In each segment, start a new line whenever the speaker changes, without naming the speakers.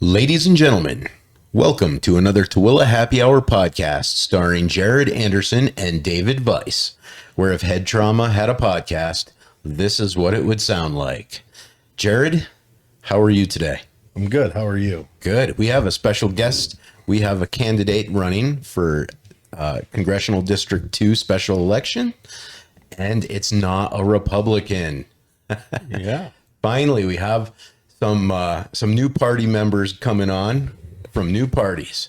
Ladies and gentlemen, welcome to another Tooele Happy Hour podcast starring Jared Anderson and David Weiss, where if head trauma had a podcast, this is what it would sound like. Jared, how are you today?
I'm good. How are you?
Good. We have a special guest. We have a candidate running for Congressional District 2 special election, and it's not a Republican.
Yeah.
Finally, we have some new party members coming on from new parties.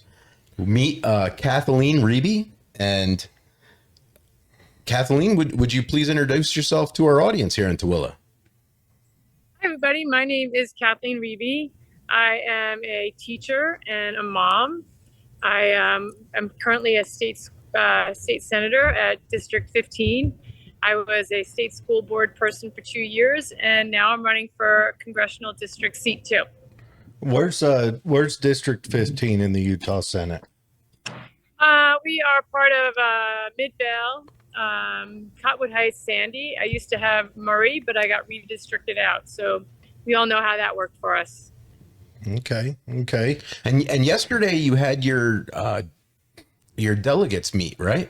Meet Kathleen Riebe. And Kathleen, would you please introduce yourself to our audience here in Tooele?
Hi, everybody. My name is Kathleen Riebe. I am a teacher and a mom. I am currently a state senator at District 15. I was a state school board person for 2 years, and now I'm running for Congressional District Seat 2.
Where's District 15 in the Utah Senate?
We are part of Midvale, Cotwood Heights, Sandy. I used to have Murray, but I got redistricted out. So we all know how that worked for us.
Okay. And yesterday you had your delegates meet, right?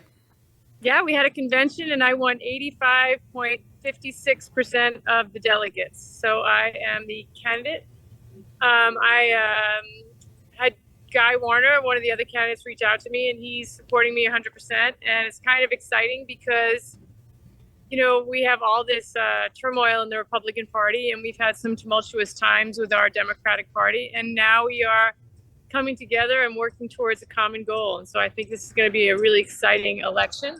Yeah, we had a convention and I won 85.56% of the delegates. So I am the candidate. I had Guy Warner, one of the other candidates, reach out to me, and he's supporting me 100%. And it's kind of exciting because, we have all this turmoil in the Republican Party, and we've had some tumultuous times with our Democratic Party. And now we are coming together and working towards a common goal. And so I think this is going to be a really exciting election.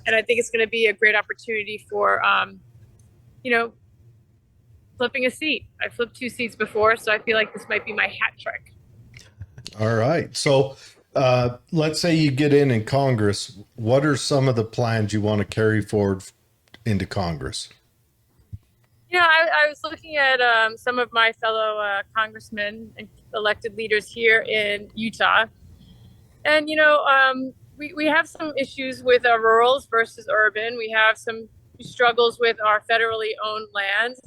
And I think it's going to be a great opportunity for, flipping a seat. I flipped 2 seats before, so I feel like this might be my hat trick.
All right. So let's say you get in Congress. What are some of the plans you want to carry forward into Congress?
I was looking at some of my fellow congressmen and elected leaders here in Utah. And, we have some issues with our rurals versus urban. We have some struggles with our federally owned lands.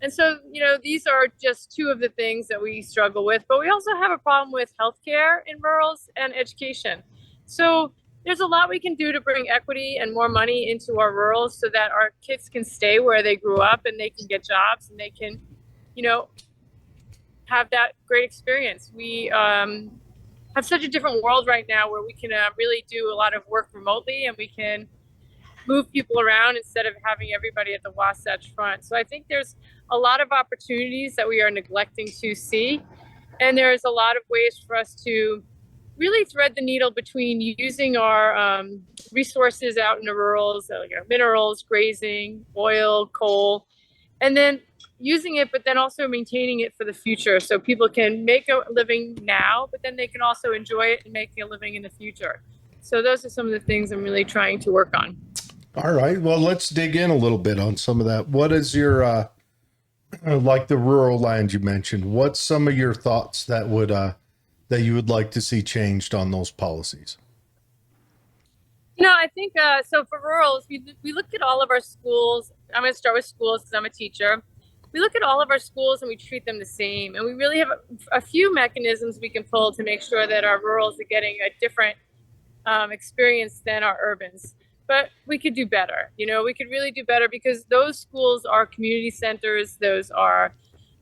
And so, these are just two of the things that we struggle with. But we also have a problem with healthcare in rurals and education. So there's a lot we can do to bring equity and more money into our rurals so that our kids can stay where they grew up and they can get jobs and they can, have that great experience. We have such a different world right now where we can really do a lot of work remotely and we can move people around instead of having everybody at the Wasatch Front. So I think there's a lot of opportunities that we are neglecting to see. And there's a lot of ways for us to really thread the needle between using our resources out in the rurals, like minerals, grazing, oil, coal, and then using it, but then also maintaining it for the future so people can make a living now, but then they can also enjoy it and make a living in the future. So those are some of the things I'm really trying to work on.
All right. Well, let's dig in a little bit on some of that. What is your, like the rural land you mentioned, what's some of your thoughts that you would like to see changed on those policies?
I think, so for rurals, we look at all of our schools. I'm going to start with schools because I'm a teacher. We look at all of our schools and we treat them the same. And we really have a few mechanisms we can pull to make sure that our rurals are getting a different experience than our urbans. But we could do better. We could really do better because those schools are community centers. Those are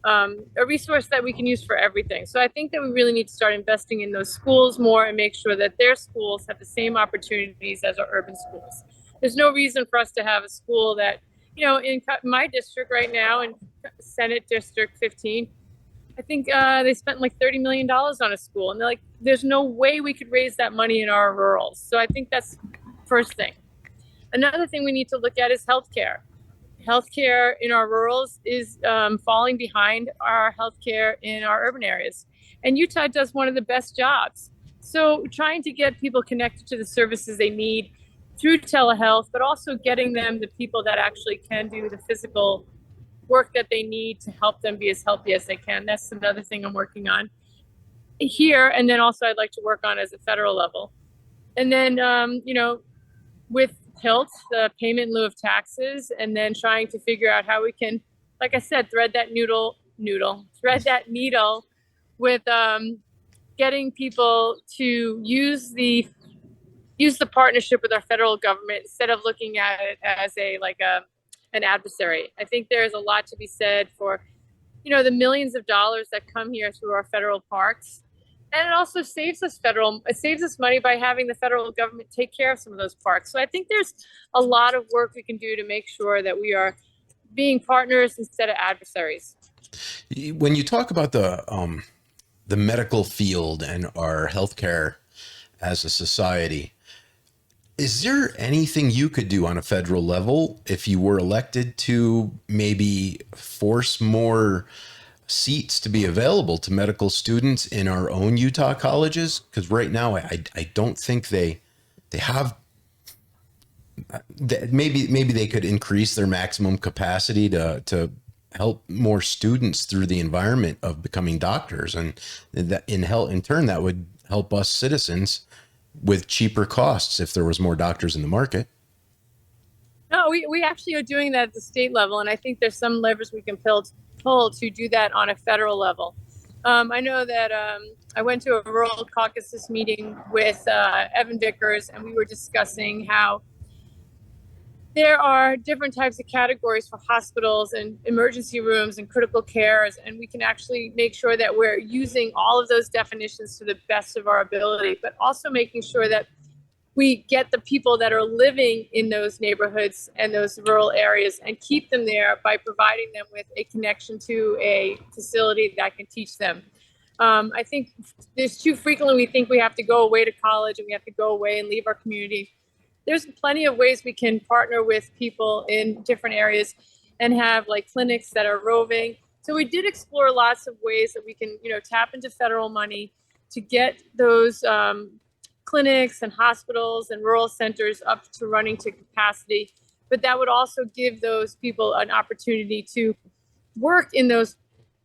a resource that we can use for everything. So I think that we really need to start investing in those schools more and make sure that their schools have the same opportunities as our urban schools. There's no reason for us to have a school that, in my district right now, in Senate District 15, I think they spent like $30 million on a school. And they're like, there's no way we could raise that money in our rurals. So I think that's the first thing. Another thing we need to look at is healthcare. Healthcare in our rurals is falling behind our healthcare in our urban areas. And Utah does one of the best jobs. So trying to get people connected to the services they need through telehealth, but also getting them the people that actually can do the physical work that they need to help them be as healthy as they can. That's another thing I'm working on here. And then also I'd like to work on as a federal level. And then, with TILT, the payment in lieu of taxes, and then trying to figure out how we can, like I said, thread that needle with getting people to use the partnership with our federal government instead of looking at it as an adversary. I think there's a lot to be said for, the millions of dollars that come here through our federal parks. And it also saves us money by having the federal government take care of some of those parks. So I think there's a lot of work we can do to make sure that we are being partners instead of adversaries.
When you talk about the medical field and our healthcare as a society, is there anything you could do on a federal level if you were elected to maybe force more seats to be available to medical students in our own Utah colleges? Because right now, I don't think they have. Maybe they could increase their maximum capacity to help more students through the environment of becoming doctors, and that in turn that would help us citizens with cheaper costs if there was more doctors in the market.
No, we actually are doing that at the state level, and I think there's some levers we can pull to do that on a federal level. I know that I went to a rural caucus meeting with Evan Vickers, and we were discussing how there are different types of categories for hospitals and emergency rooms and critical cares, and we can actually make sure that we're using all of those definitions to the best of our ability, but also making sure that we get the people that are living in those neighborhoods and those rural areas and keep them there by providing them with a connection to a facility that can teach them. I think there's too frequently we think we have to go away to college and we have to go away and leave our community. There's plenty of ways we can partner with people in different areas and have clinics that are roving. So we did explore lots of ways that we can, tap into federal money to get those clinics and hospitals and rural centers up to running to capacity. But that would also give those people an opportunity to work in those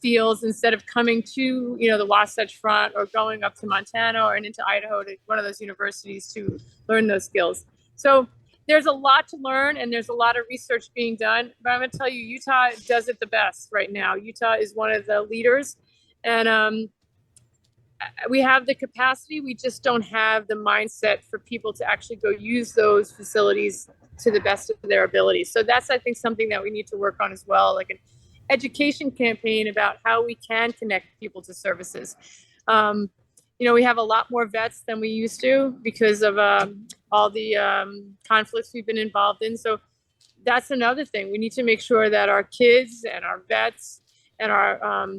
fields instead of coming to, the Wasatch Front or going up to Montana or into Idaho to one of those universities to learn those skills. So there's a lot to learn and there's a lot of research being done, but I'm going to tell you, Utah does it the best right now. Utah is one of the leaders, and we have the capacity. We just don't have the mindset for people to actually go use those facilities to the best of their ability. So that's, I think, something that we need to work on as well, like an education campaign about how we can connect people to services. We have a lot more vets than we used to because of all the conflicts we've been involved in. So that's another thing. We need to make sure that our kids and our vets and our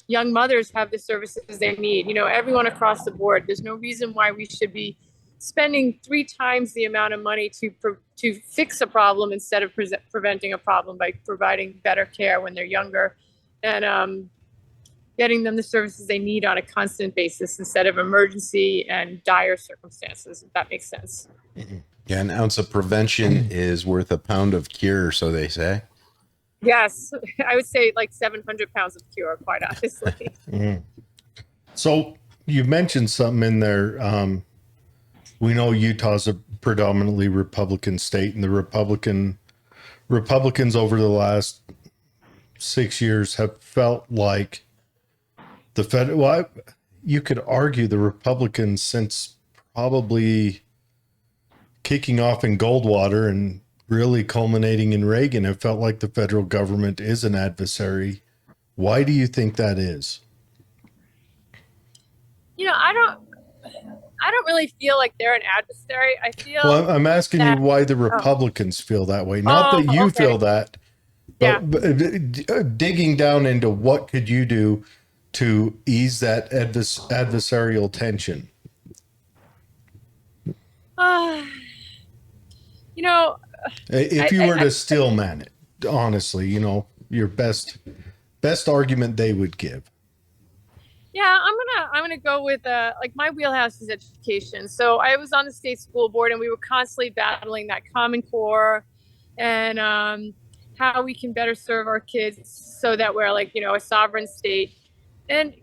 young mothers have the services they need. Everyone across the board. There's no reason why we should be spending 3 times the amount of money to fix a problem instead of preventing a problem by providing better care when they're younger and getting them the services they need on a constant basis instead of emergency and dire circumstances, if that makes sense.
Yeah, an ounce of prevention is worth a pound of cure, so they say.
Yes, I would say 700 pounds of cure, quite honestly.
So you mentioned something in there. We know Utah's a predominantly Republican state, and the Republicans over the last 6 years have felt like the Fed. Well, you could argue the Republicans since probably kicking off in Goldwater and really culminating in Reagan have felt like the federal government is an adversary. Why do you think that is?
I don't really feel like they're an adversary. I feel.
Well, I'm asking you why the Republicans feel that way. Not that you feel that, but digging down into what could you do to ease that adversarial tension? If you were to still man it, honestly, your best argument they would give.
Yeah, I'm gonna go with my wheelhouse is education. So I was on the state school board, and we were constantly battling that Common Core and how we can better serve our kids so that we're a sovereign state. And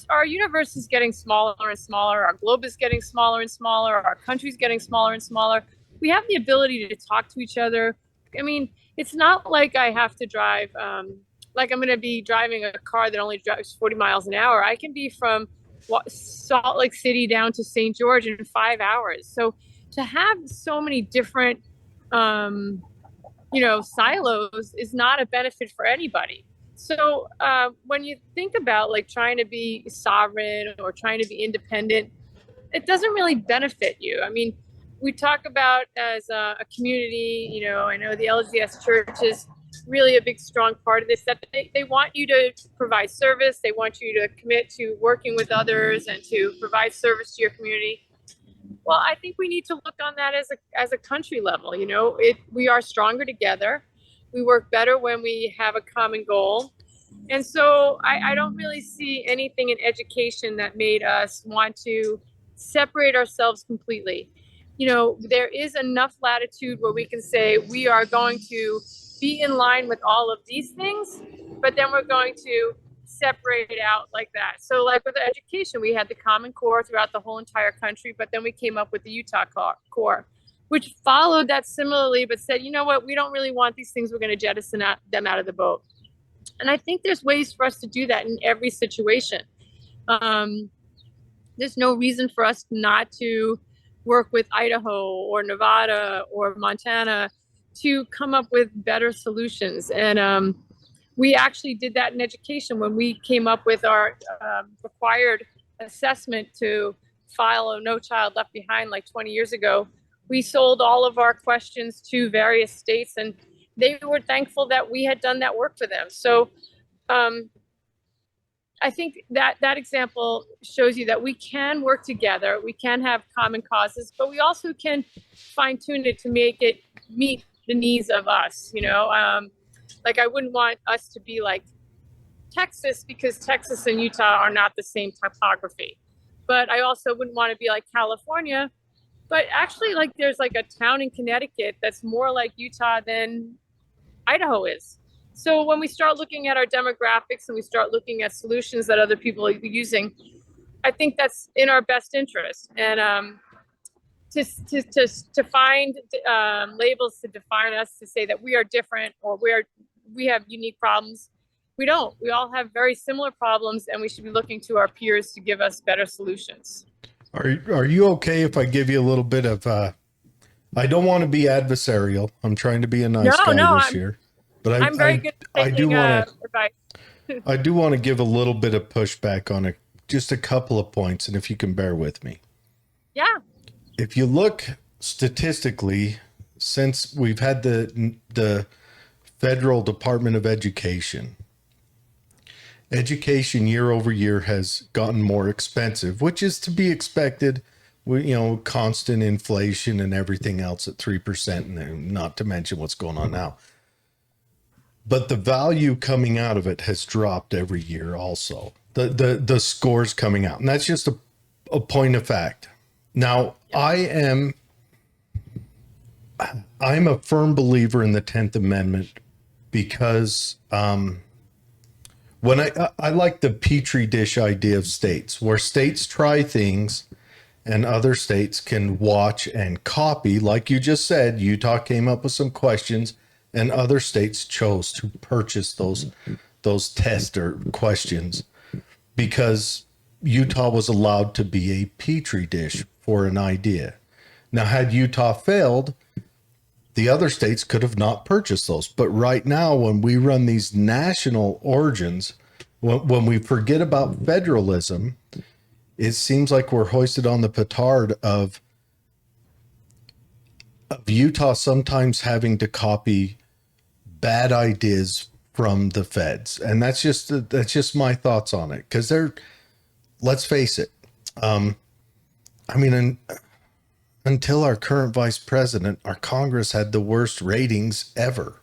our universe is getting smaller and smaller. Our globe is getting smaller and smaller. Our country's getting smaller and smaller. We have the ability to talk to each other. I mean, it's not like I have to drive like I'm going to be driving a car that only drives 40 miles an hour. I can be from Salt Lake City down to St. George in 5 hours. So to have so many different, silos is not a benefit for anybody. So when you think about like trying to be sovereign or trying to be independent, it doesn't really benefit you. I mean, we talk about as a community, I know the LGS church is really a big, strong part of this, that they want you to provide service. They want you to commit to working with others and to provide service to your community. Well, I think we need to look on that as a country level. We are stronger together. We work better when we have a common goal. And so I don't really see anything in education that made us want to separate ourselves completely. There is enough latitude where we can say we are going to be in line with all of these things, but then we're going to separate it out like that. So like with education, we had the Common Core throughout the whole entire country, but then we came up with the Utah Core, which followed that similarly, but said, you know what, we don't really want these things. We're going to jettison them out of the boat. And I think there's ways for us to do that in every situation. There's no reason for us not to work with Idaho or Nevada or Montana to come up with better solutions. And we actually did that in education when we came up with our required assessment to file a No Child Left Behind like 20 years ago. We sold all of our questions to various states, and they were thankful that we had done that work for them. So I think that example shows you that we can work together. We can have common causes, but we also can fine tune it to make it meet the needs of us. Like I wouldn't want us to be like Texas, because Texas and Utah are not the same topography. But I also wouldn't want to be like California. But actually, like there's like a town in Connecticut that's more like Utah than Idaho is. So when we start looking at our demographics and we start looking at solutions that other people are using, I think that's in our best interest. And to find labels to define us, to say that we are different or we have unique problems, we don't. We all have very similar problems, and we should be looking to our peers to give us better solutions.
Are you okay if I give you a little bit of I don't want to be adversarial. I'm trying to be a nice guy this year. But
I'm very good at taking advice.
I do want to give a little bit of pushback on just a couple of points, and if you can bear with me.
Yeah.
If you look statistically, since we've had the Federal Department of Education year over year has gotten more expensive, which is to be expected. Constant inflation and everything else at 3%, and not to mention what's going on now. But the value coming out of it has dropped every year also. The scores coming out. And that's just a point of fact. Now, I'm a firm believer in the 10th Amendment because when I like the petri dish idea of states, where states try things and other states can watch and copy. Like you just said, Utah came up with some questions, and other states chose to purchase those tests or questions because Utah was allowed to be a petri dish for an idea. Now, had Utah failed, the other states could have not purchased those. But right now, when we run these national origins, when we forget about federalism, it seems like we're hoisted on the petard of Utah sometimes having to copy bad ideas from the feds. And that's just my thoughts on it. Because let's face it. Until our current vice president, our Congress had the worst ratings ever,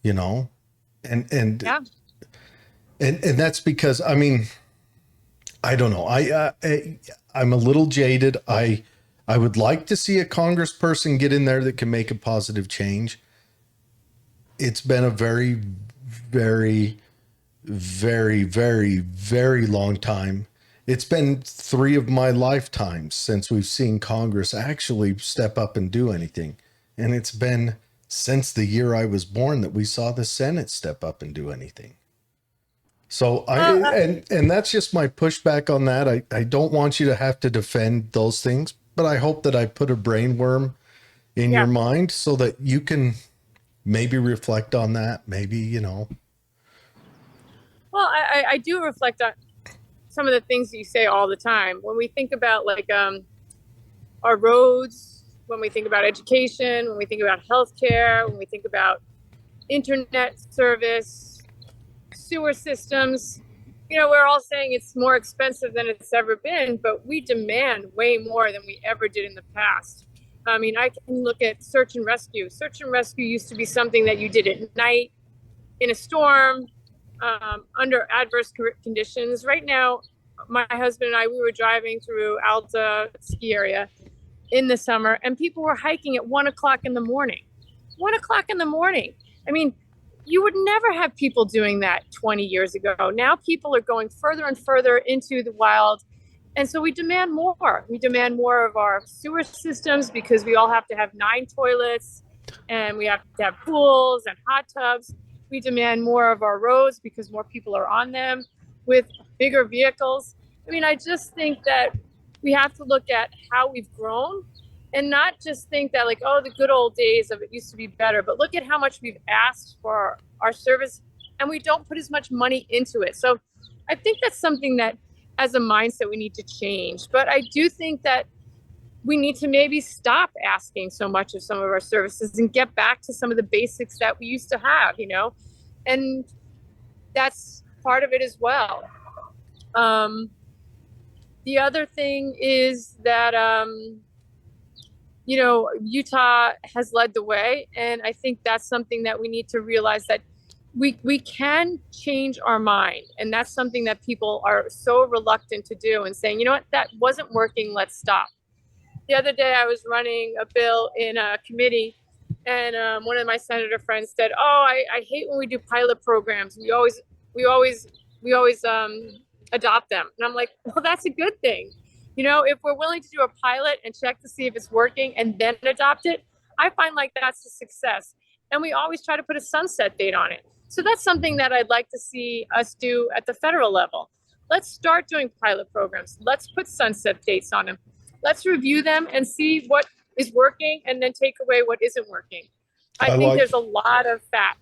and
Yeah.
and that's because, I don't know. I'm a little jaded. I would like to see a congressperson get in there that can make a positive change. It's been a very, very, very, very, very long time. It's been 3 of my lifetimes since we've seen Congress actually step up and do anything. And it's been since the year I was born that we saw the Senate step up and do anything. So and that's just my pushback on that. I don't want you to have to defend those things, but I hope that I put a brainworm in your mind so that you can maybe reflect on that. Maybe, you know.
Well, I do reflect on some of the things that you say all the time. When we think about like our roads, when we think about education, when we think about healthcare, when we think about internet service, sewer systems, you know, we're all saying it's more expensive than it's ever been, but we demand way more than we ever did in the past. I mean, I can look at search and rescue. Search and rescue used to be something that you did at night, in a storm, under adverse conditions. Right now, my husband and I, we were driving through Alta ski area in the summer, and people were hiking at 1 o'clock in the morning. 1 o'clock in the morning. I mean, you would never have people doing that 20 years ago. Now people are going further and further into the wild. And so we demand more. We demand more of our sewer systems because we all have to have 9 toilets and we have to have pools and hot tubs. We demand more of our roads because more people are on them with bigger vehicles. I mean, I just think that we have to look at how we've grown and not just think that like, oh, the good old days of it used to be better, but look at how much we've asked for our service and we don't put as much money into it. So I think that's something that as a mindset we need to change. But I do think that we need to maybe stop asking so much of some of our services and get back to some of the basics that we used to have, you know, and that's part of it as well. The other thing is that, you know, Utah has led the way. And I think that's something that we need to realize that we can change our mind. And that's something that people are so reluctant to do and saying, you know what, that wasn't working, let's stop. The other day I was running a bill in a committee and one of my senator friends said, oh, I hate when we do pilot programs. We always adopt them. And I'm like, well, that's a good thing. You know, if we're willing to do a pilot and check to see if it's working and then adopt it, I find like that's a success. And we always try to put a sunset date on it. So that's something that I'd like to see us do at the federal level. Let's start doing pilot programs. Let's put sunset dates on them. Let's review them and see what is working and then take away what isn't working. I think there's a lot of fat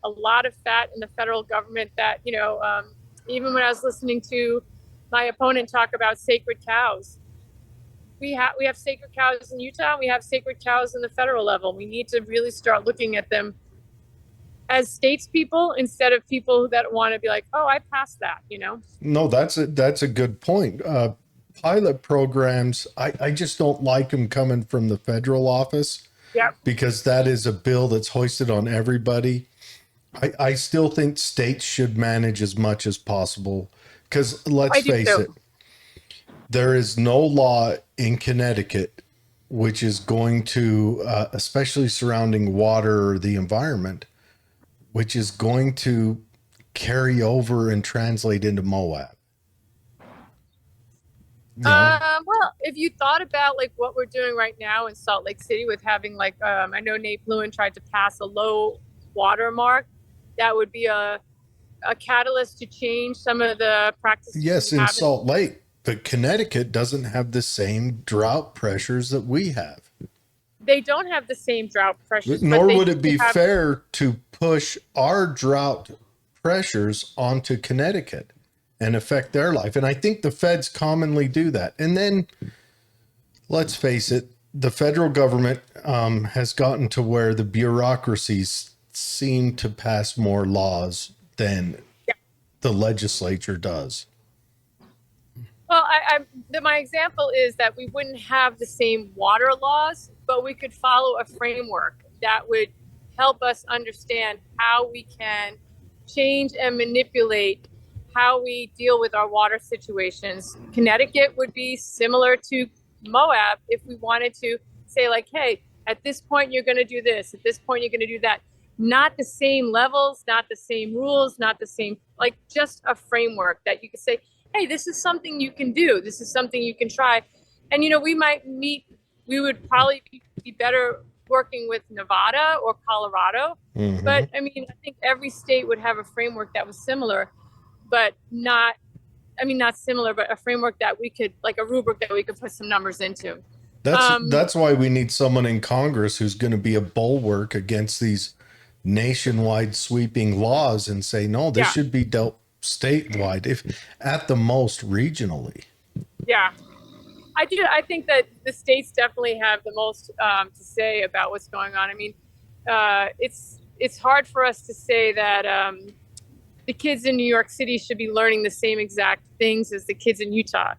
in the federal government that, you know, even when I was listening to my opponent talk about sacred cows, we have sacred cows in Utah. We have sacred cows in the federal level. We need to really start looking at them as statespeople instead of people that want to be like, oh, I passed that, you know?
No, that's a good point. Pilot programs, I just don't like them coming from the federal office.
Yeah.
Because that is a bill that's hoisted on everybody. I still think states should manage as much as possible. Because let's face it, there is no law in Connecticut which is going to, especially surrounding water or the environment, which is going to carry over and translate into Moab.
No. Well, if you thought about like what we're doing right now in Salt Lake City with having like, I know Nate Lewin tried to pass a low water mark, that would be a catalyst to change some of the practices.
Yes, in Salt Lake, but Connecticut doesn't have the same drought pressures that we have.
They don't have the same drought pressures.
Nor would it be fair to push our drought pressures onto Connecticut and affect their life. And I think the feds commonly do that. And then let's face it, the federal government has gotten to where the bureaucracies seem to pass more laws than the legislature does.
Well, my example is that we wouldn't have the same water laws, but we could follow a framework that would help us understand how we can change and manipulate how we deal with our water situations. Connecticut would be similar to Moab if we wanted to say like, hey, at this point, you're going to do this. At this point, you're going to do that. Not the same levels, not the same rules, not the same, like just a framework that you could say, hey, this is something you can do. This is something you can try. And, you know, we would probably be better working with Nevada or Colorado.
Mhm.
But I mean, I think every state would have a framework that was similar, but not similar, but a framework that we could, like a rubric that we could put some numbers into.
That's why we need someone in Congress who's going to be a bulwark against these nationwide sweeping laws and say, no, this
Yeah.
should be dealt statewide, if at the most regionally.
Yeah. I think that the states definitely have the most to say about what's going on. I mean, it's hard for us to say that the kids in New York City should be learning the same exact things as the kids in Utah.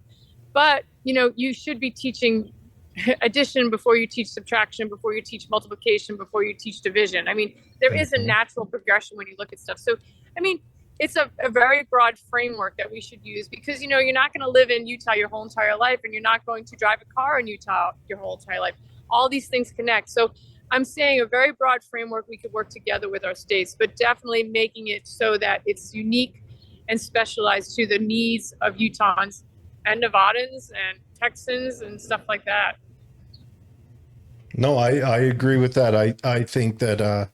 But, you should be teaching addition before you teach subtraction, before you teach multiplication, before you teach division. I mean, there is a natural progression when you look at stuff. So, I mean, it's a very broad framework that we should use because, you're not going to live in Utah your whole entire life, and you're not going to drive a car in Utah your whole entire life. All these things connect. So I'm saying a very broad framework we could work together with our states, but definitely making it so that it's unique and specialized to the needs of Utahns and Nevadans and Texans and stuff like that.
No, I agree with that. I think that,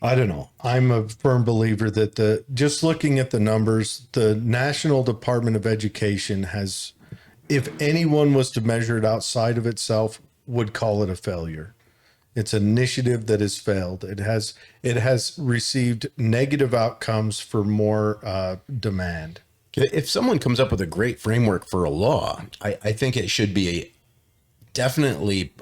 I don't know. I'm a firm believer that just looking at the numbers, the National Department of Education has, if anyone was to measure it outside of itself, would call it a failure. It's an initiative that has failed. It has received negative outcomes for more demand.
If someone comes up with a great framework for a law, I think it should be definitely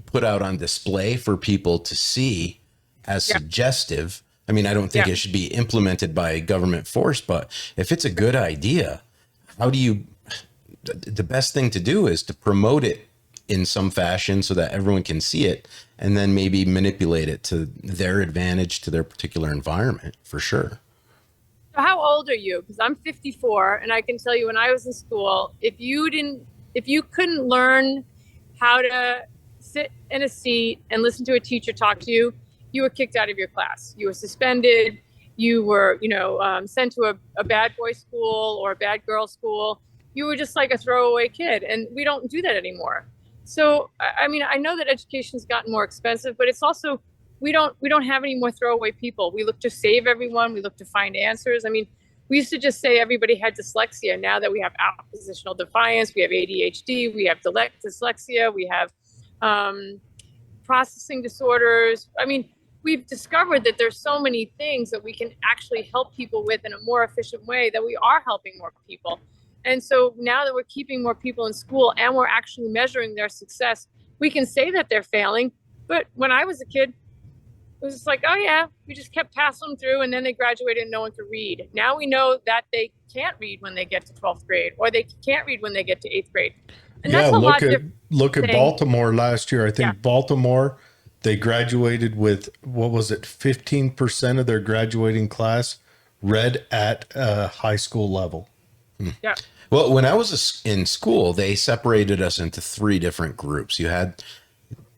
put out on display for people to see as suggestive. I mean, I don't think it should be implemented by government force, but if it's a good idea, the best thing to do is to promote it in some fashion so that everyone can see it and then maybe manipulate it to their advantage, to their particular environment, for sure.
So how old are you? Because I'm 54, and I can tell you when I was in school, if you couldn't learn how to sit in a seat and listen to a teacher talk to you, you were kicked out of your class. You were suspended. You were, sent to a bad boy school or a bad girl school. You were just like a throwaway kid, and we don't do that anymore. So, I mean, I know that education's gotten more expensive, but it's also, we don't have any more throwaway people. We look to save everyone. We look to find answers. I mean, we used to just say everybody had dyslexia. Now that we have oppositional defiance, we have ADHD, we have dyslexia, we have processing disorders. I mean, we've discovered that there's so many things that we can actually help people with in a more efficient way, that we are helping more people. And so now that we're keeping more people in school and we're actually measuring their success, we can say that they're failing. But when I was a kid, it was just like, oh yeah, we just kept passing them through, and then they graduated and no one could read. Now we know that they can't read when they get to 12th grade, or they can't read when they get to 8th grade. And that's a lot different.
Look at Baltimore last year. I think Baltimore, they graduated with, what was it, 15% of their graduating class read at high school level.
Yeah.
Well, when I was in school, they separated us into 3 different groups. You had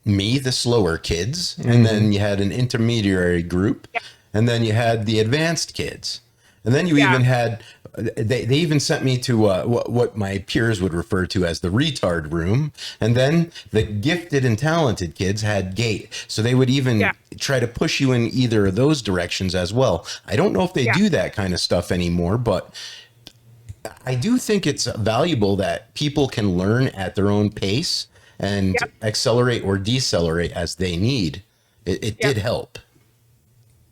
me, the slower kids, and then you had an intermediary group, and then you had the advanced kids. And then you even had, they even sent me to what my peers would refer to as the retard room. And then the gifted and talented kids had gate. So they would even try to push you in either of those directions as well. I don't know if they do that kind of stuff anymore, but I do think it's valuable that people can learn at their own pace and accelerate or decelerate as they need. It did help.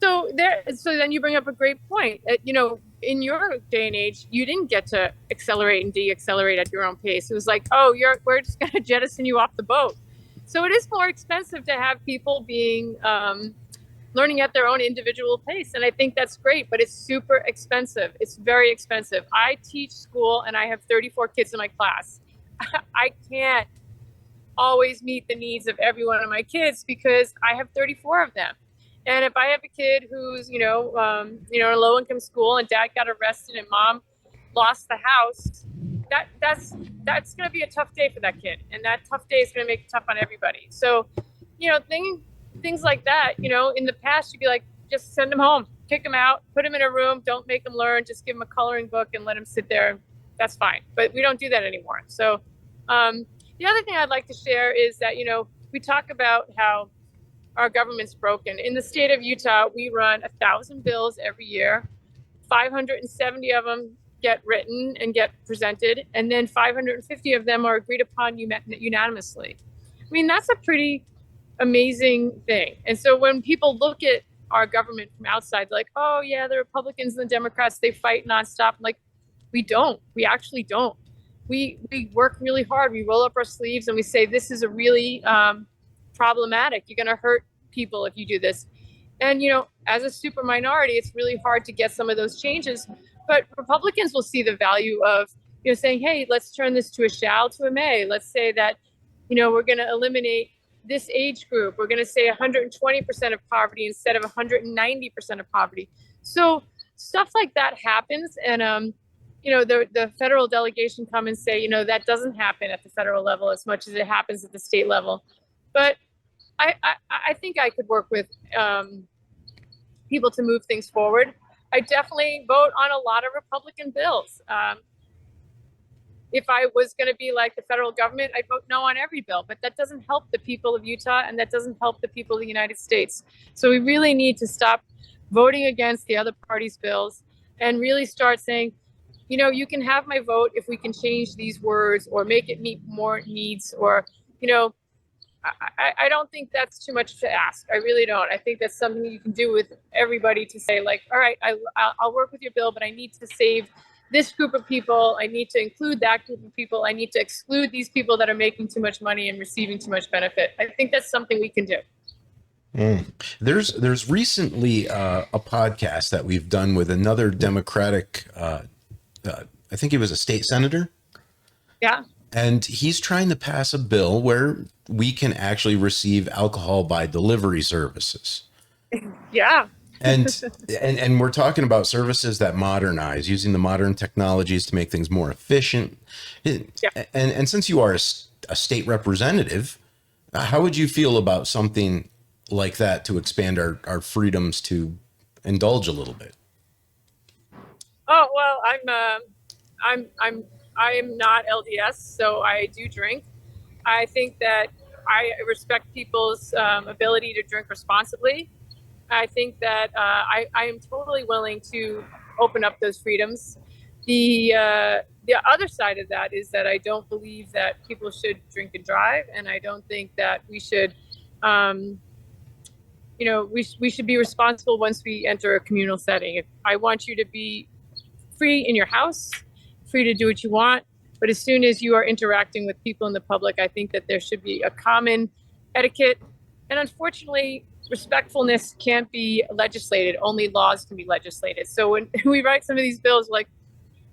So then you bring up a great point. In your day and age, you didn't get to accelerate and de-accelerate at your own pace. It was like, oh, we're just going to jettison you off the boat. So it is more expensive to have people being learning at their own individual pace. And I think that's great, but it's super expensive. It's very expensive. I teach school and I have 34 kids in my class. I can't always meet the needs of every one of my kids because I have 34 of them. And if I have a kid who's, in a low income school and dad got arrested and mom lost the house, that's going to be a tough day for that kid. And that tough day is going to make it tough on everybody. So, things like that, in the past, you'd be like, just send them home, kick them out, put them in a room, don't make them learn, just give them a coloring book and let them sit there. That's fine. But we don't do that anymore. So the other thing I'd like to share is that, we talk about how our government's broken. In the state of Utah, we run 1,000 bills every year. 570 of them get written and get presented, and then 550 of them are agreed upon unanimously. I mean, that's a pretty amazing thing. And so when people look at our government from outside, like, oh yeah, the Republicans and the Democrats, they fight nonstop. Like, we don't. We actually don't. We work really hard. We roll up our sleeves and we say, this is a really problematic. You're going to hurt people if you do this. And, as a super minority, it's really hard to get some of those changes. But Republicans will see the value of, saying, hey, let's turn this to a shall to a may. Let's say that, we're going to eliminate this age group. We're going to say 120% of poverty instead of 190% of poverty. So stuff like that happens. And, the federal delegation come and say, that doesn't happen at the federal level as much as it happens at the state level. But I think I could work with people to move things forward. I definitely vote on a lot of Republican bills. If I was going to be like the federal government, I'd vote no on every bill, but that doesn't help the people of Utah and that doesn't help the people of the United States. So we really need to stop voting against the other party's bills and really start saying, you can have my vote if we can change these words or make it meet more needs or, I don't think that's too much to ask. I really don't. I think that's something you can do with everybody to say, like, all right, I'll work with your bill, but I need to save this group of people. I need to include that group of people. I need to exclude these people that are making too much money and receiving too much benefit. I think that's something we can do.
There's recently a podcast that we've done with another Democratic, I think he was a state senator.
Yeah.
And he's trying to pass a bill where we can actually receive alcohol by delivery services.
Yeah.
And we're talking about services that modernize, using the modern technologies to make things more efficient. Yeah. And since you are a state representative, how would you feel about something like that to expand our freedoms to indulge a little bit?
Oh, well, I am not LDS, so I do drink. I think that I respect people's ability to drink responsibly. I think that I am totally willing to open up those freedoms. The other side of that is that I don't believe that people should drink and drive, and I don't think that we should, we should be responsible once we enter a communal setting. I want you to be free in your house, free to do what you want. But as soon as you are interacting with people in the public, I think that there should be a common etiquette. And unfortunately, respectfulness can't be legislated. Only laws can be legislated. So when we write some of these bills, like,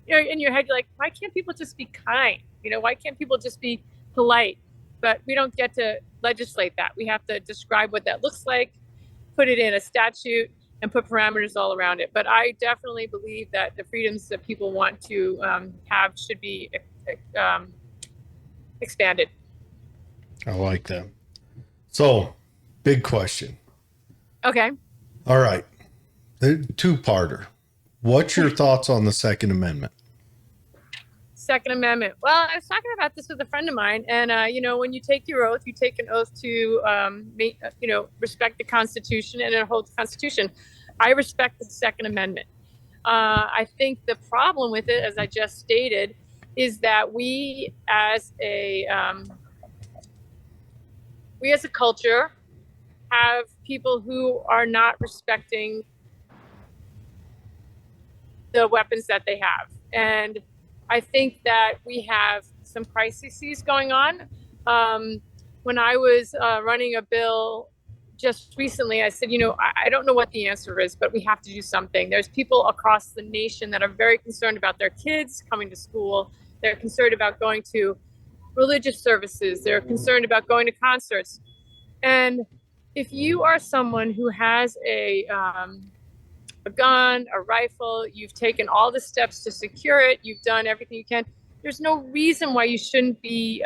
in your head, you're like, why can't people just be kind? Why can't people just be polite? But we don't get to legislate that. We have to describe what that looks like, put it in a statute, and put parameters all around it. But I definitely believe that the freedoms that people want to have should be expanded.
I like that. So, big question.
Okay.
All right. Two-parter. What's your thoughts on the Second Amendment?
Second Amendment. Well, I was talking about this with a friend of mine, and when you take your oath, you take an oath to respect the Constitution and uphold the Constitution. I respect the Second Amendment. I think the problem with it, as I just stated, is that we as a culture have people who are not respecting the weapons that they have, and I think that we have some crises going on. When I was running a bill just recently, I said, I don't know what the answer is, but we have to do something. There's people across the nation that are very concerned about their kids coming to school. They're concerned about going to religious services. They're concerned about going to concerts. And if you are someone who has a gun, a rifle, you've taken all the steps to secure it, you've done everything you can, there's no reason why you shouldn't be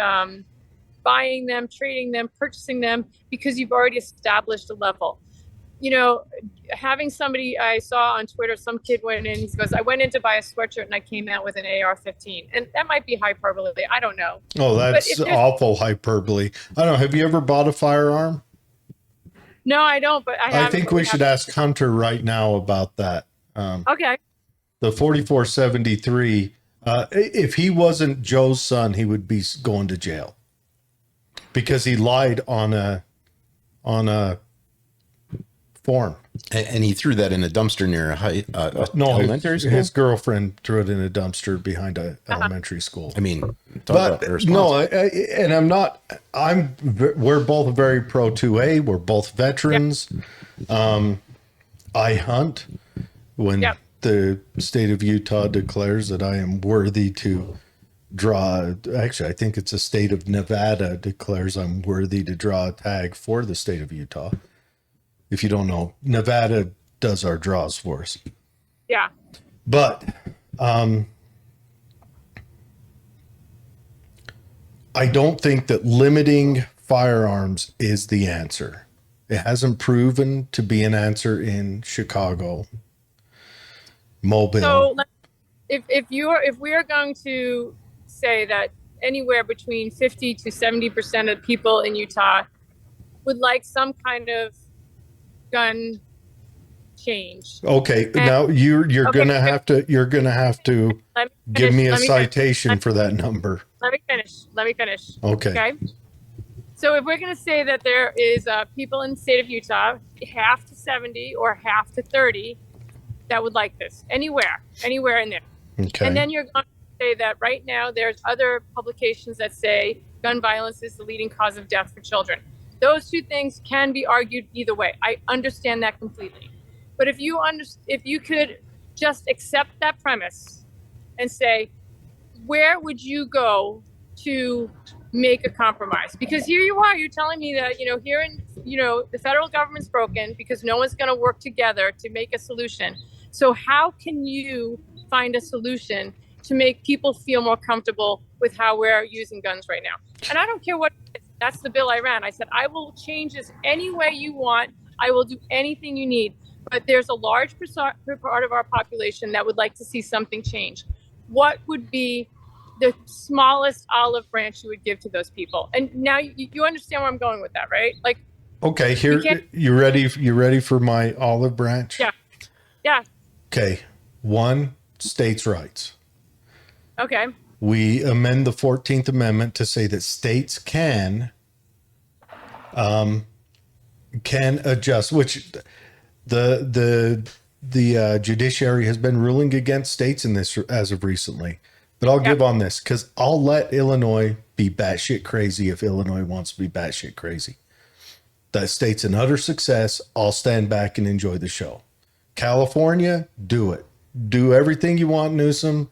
buying them, trading them, purchasing them, because you've already established a level. having somebody I saw on Twitter, some kid went in, he goes, I went in to buy a sweatshirt and I came out with an AR-15. And that might be hyperbole. I don't know.
Oh, that's awful hyperbole. I don't know. Have you ever bought a firearm?
No, I don't, but
I think we should ask Hunter right now about that.
Okay.
The 4473, if he wasn't Joe's son, he would be going to jail because he lied on a form.
And he threw that in a dumpster near elementary school?
His girlfriend threw it in a dumpster behind a elementary school.
I mean,
but no, and we're both very pro 2A. We're both veterans. Yep. I hunt when the state of Utah declares that I am worthy to draw. Actually, I think it's the state of Nevada declares I'm worthy to draw a tag for the state of Utah. If you don't know, Nevada does our draws for us.
Yeah.
But I don't think that limiting firearms is the answer. It hasn't proven to be an answer in Chicago, Mobile.
So if we are going to say that anywhere between 50 to 70% of people in Utah would like some kind of gun change.
Okay, and now you're gonna have to give me a citation for that number.
Let me finish.
Okay.
So if we're gonna say that there is people in the state of Utah, half to 70 or half to 30, that would like this anywhere in there.
Okay.
And then you're going to say that right now there's other publications that say gun violence is the leading cause of death for children. Those two things can be argued either way. I understand that completely. But if you could just accept that premise and say, where would you go to make a compromise? Because here you are, you're telling me that, here in, the federal government's broken because no one's going to work together to make a solution. So how can you find a solution to make people feel more comfortable with how we're using guns right now? And I don't care what it is. That's the bill I ran. I said, I will change this any way you want. I will do anything you need. But there's a large part of our population that would like to see something change. What would be the smallest olive branch you would give to those people? And now you understand where I'm going with that, right? Like,
okay, here, you ready for my olive branch?
Yeah.
Okay. 1, states' rights.
Okay.
We amend the 14th Amendment to say that states can adjust, which the judiciary has been ruling against states in this as of recently. But I'll give on this because I'll let Illinois be batshit crazy if Illinois wants to be batshit crazy. That state's an utter success. I'll stand back and enjoy the show. California, do it. Do everything you want, Newsom.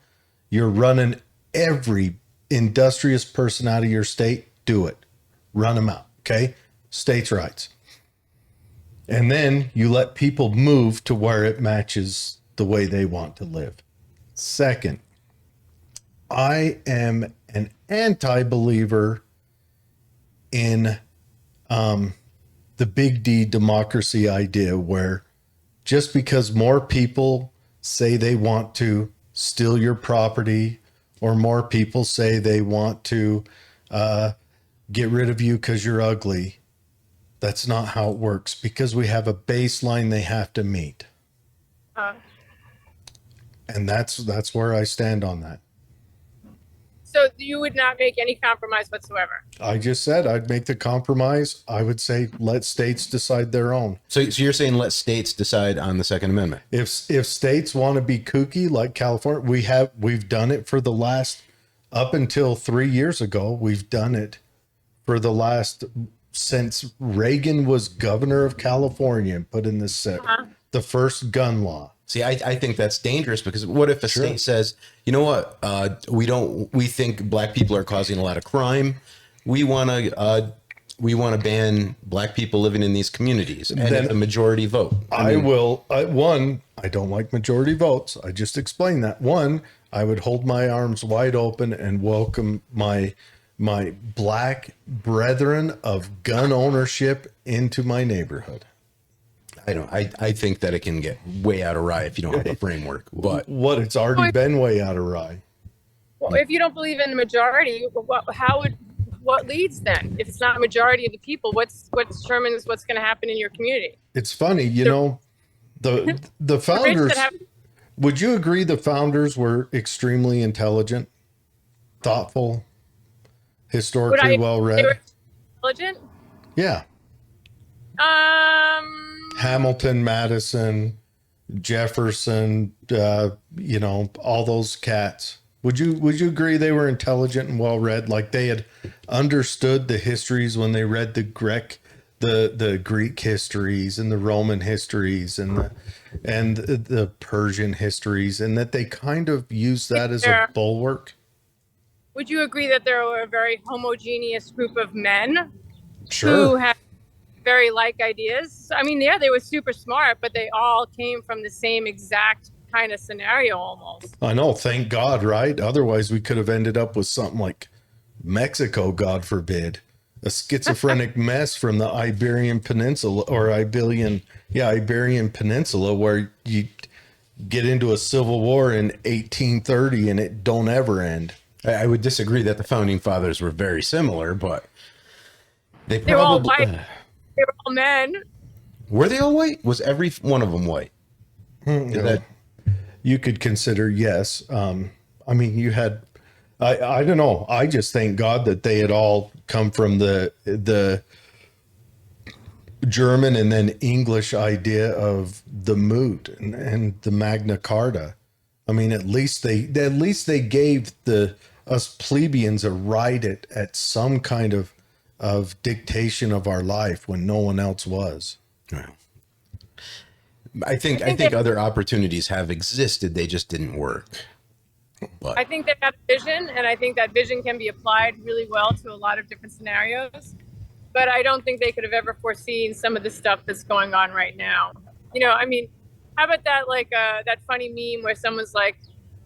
You're running every industrious person out of your state. Do it. Run them out. Okay? States' rights. And then you let people move to where it matches the way they want to live. Second, I am an anti-believer in the big D democracy idea where just because more people say they want to steal your property or more people say they want to get rid of you because you're ugly, that's not how it works because we have a baseline they have to meet. And that's where I stand on that.
So you would not make any compromise whatsoever?
I just said I'd make the compromise. I would say let states decide their own.
So you're saying let states decide on the Second Amendment?
If states want to be kooky like California, we've done it for the last, up until 3 years ago, we've done it for the last, since Reagan was governor of California and put in the first gun law.
See, I think that's dangerous because what if a state says, you know what, we think black people are causing a lot of crime. We want to ban black people living in these communities and then a majority vote.
I don't like majority votes. I just explained that. One, I would hold my arms wide open and welcome my black brethren of gun ownership into my neighborhood.
I think that it can get way out of rye if you don't have a framework. But
It's already been way out of rye.
Well, if you don't believe in the majority, what leads then? If it's not a majority of the people, what determines what's going to happen in your community?
It's funny, the founders. Would you agree the founders were extremely intelligent, thoughtful, historically well read?
They were intelligent.
Yeah. Hamilton, Madison, Jefferson, all those cats. Would you agree they were intelligent and well read? Like they had understood the histories when they read the Greek histories and the Roman histories and the Persian histories, and that they kind of used that as a bulwark?
Would you agree that there were a very homogeneous group of men
Sure.
who had very like ideas? I mean, yeah, they were super smart, but they all came from the same exact kind of scenario almost.
I know, thank God, right? Otherwise we could have ended up with something like Mexico, God forbid, a schizophrenic mess from the Iberian Peninsula Iberian Peninsula, where you get into a civil war in 1830 and it don't ever end.
I would disagree that the founding fathers were very similar, but they
They were all
probably
white. They were all men.
Were they all white? Was every one of them white?
You could consider, yes. I mean, you had, I don't know. I just thank God that they had all come from the German and then English idea of the moot and the Magna Carta. I mean, at least they gave us plebeians a right at some kind of dictation of our life when no one else was.
Right. I think other opportunities have existed. They just didn't work. But
I think they have a vision, and I think that vision can be applied really well to a lot of different scenarios. But I don't think they could have ever foreseen some of the stuff that's going on right now. I mean, how about that, like that funny meme where someone's like,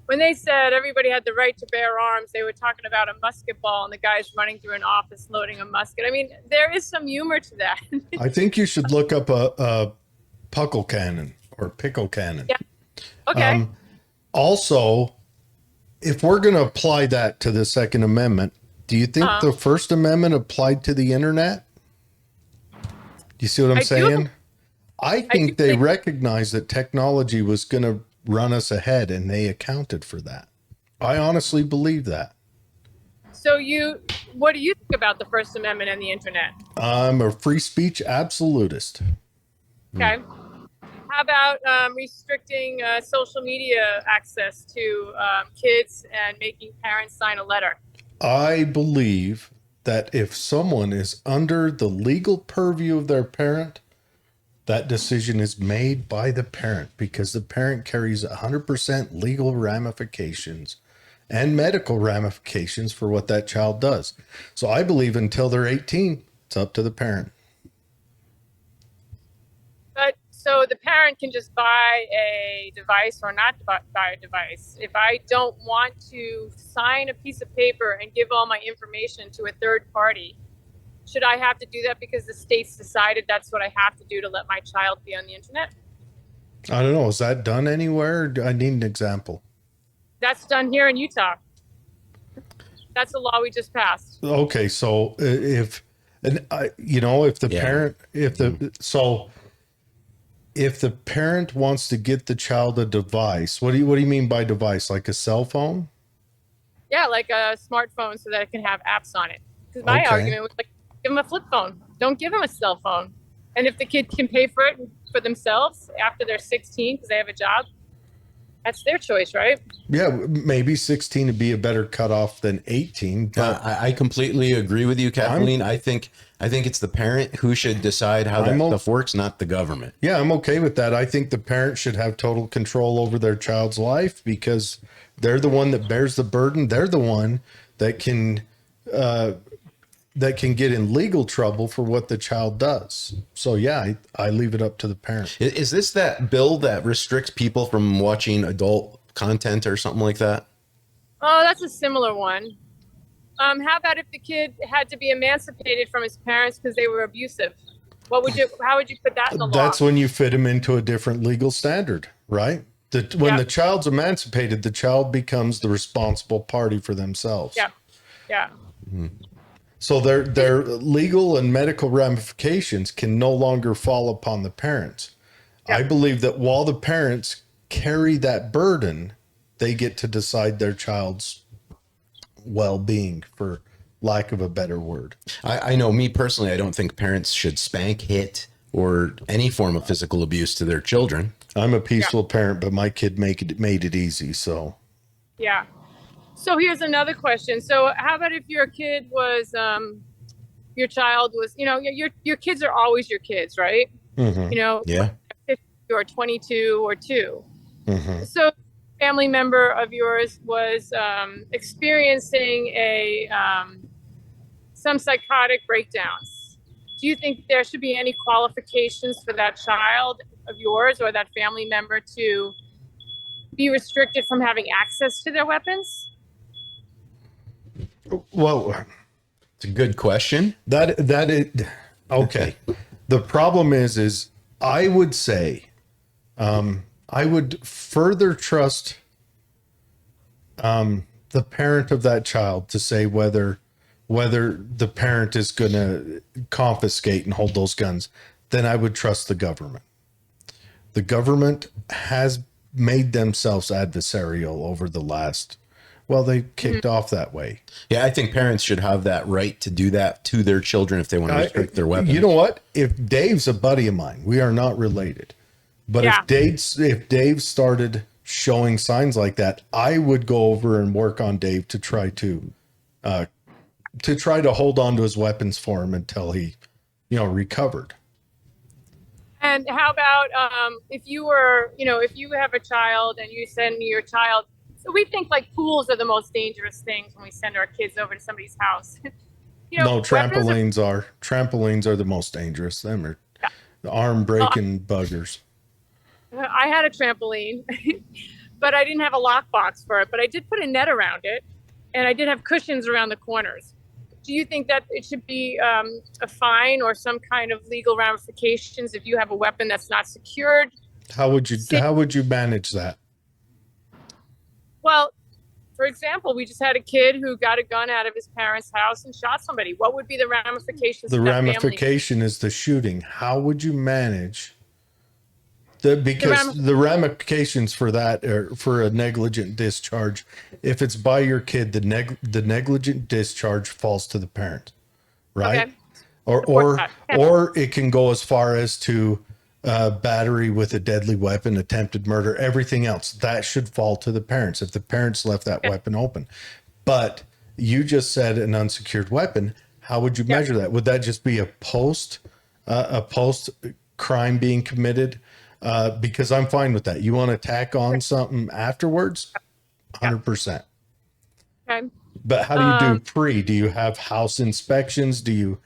when they said everybody had the right to bear arms, they were talking about a musket ball and the guy's running through an office loading a musket. I mean, there is some humor to that.
I think you should look up a puckle cannon or pickle cannon.
Yeah. Okay.
Also, if we're going to apply that to the Second Amendment, do you think the First Amendment applied to the internet? Do you see what I'm saying? I think they recognized that technology was going to run us ahead, and they accounted for that. I honestly believe that.
So what do you think about the First Amendment and the internet?
I'm a free speech absolutist.
Okay. How about restricting social media access to kids and making parents sign a letter?
I believe that if someone is under the legal purview of their parent, that decision is made by the parent, because the parent carries 100% legal ramifications and medical ramifications for what that child does. So I believe until they're 18, it's up to the parent.
But so the parent can just buy a device or not buy a device. If I don't want to sign a piece of paper and give all my information to a third party, should I have to do that because the state's decided that's what I have to do to let my child be on the internet?
I don't know. Is that done anywhere? I need an example. That's
done here in Utah. That's the law we just passed.
Okay, so if the parent wants to get the child a device, what do you mean by device? Like a cell phone?
Yeah, like a smartphone so that it can have apps on it. Because my argument was like, give them a flip phone. Don't give them a cell phone. And if the kid can pay for it for themselves after they're 16 because they have a job, that's their choice, right?
Yeah, maybe 16 would be a better cutoff than 18. But
I completely agree with you, Kathleen. I think it's the parent who should decide how that stuff works, not the government.
Yeah, I'm okay with that. I think the parent should have total control over their child's life because they're the one that bears the burden. They're the one that can get in legal trouble for what the child does. So yeah, I leave it up to the parent.
Is this that bill that restricts people from watching adult content or something like that?
Oh, that's a similar one. How about if the kid had to be emancipated from his parents because they were abusive? How would you put that in the law?
That's when you fit them into a different legal standard, right? When the child's emancipated, the child becomes the responsible party for themselves.
Yeah. Yeah.
So their legal and medical ramifications can no longer fall upon the parents.
Yeah.
I believe that while the parents carry that burden, they get to decide their child's well-being, for lack of a better word.
I know, me personally, I don't think parents should spank, hit, or any form of physical abuse to their children.
I'm a peaceful parent, but my kid made it easy. So
yeah. So here's another question. So how about if your kid was, your child was, your kids are always your kids, right?
Mm-hmm.
Yeah.
50 or 22 or 2.
Mm-hmm.
So a family member of yours was experiencing some psychotic breakdowns. Do you think there should be any qualifications for that child of yours or that family member to be restricted from having access to their weapons?
Well,
It's a good question.
that is okay. The problem is I would say, I would further trust the parent of that child to say whether the parent is going to confiscate and hold those guns, then I would trust the government. The government has made themselves adversarial over the last, they kicked off that way.
Yeah, I think parents should have that right to do that to their children if they want to restrict their weapons.
You know what? If Dave's a buddy of mine, we are not related. But if Dave started showing signs like that, I would go over and work on Dave to try to hold on to his weapons for him until he, recovered.
And how about if you have a child and you send your child, so we think like pools are the most dangerous things when we send our kids over to somebody's house.
No, trampolines are the most dangerous. Them are the arm breaking buggers.
I had a trampoline, but I didn't have a lockbox for it, but I did put a net around it and I did have cushions around the corners. Do you think that it should be a fine or some kind of legal ramifications if you have a weapon that's not secured?
How would you manage that?
Well, for example, we just had a kid who got a gun out of his parents' house and shot somebody. What would be the ramifications?
The ramification is the shooting. How would you manage because the ramifications for that are for a negligent discharge? If it's by your kid, the negligent discharge falls to the parent, right? Okay. Or it can go as far as to battery with a deadly weapon, attempted murder, everything else that should fall to the parents if the parents left that weapon open. But you just said an unsecured weapon. How would you measure that? Would that just be a post crime being committed? Because I'm fine with that. You want to tack on something afterwards? 100%.
Okay.
But how do you do pre? Do you have house inspections? Do you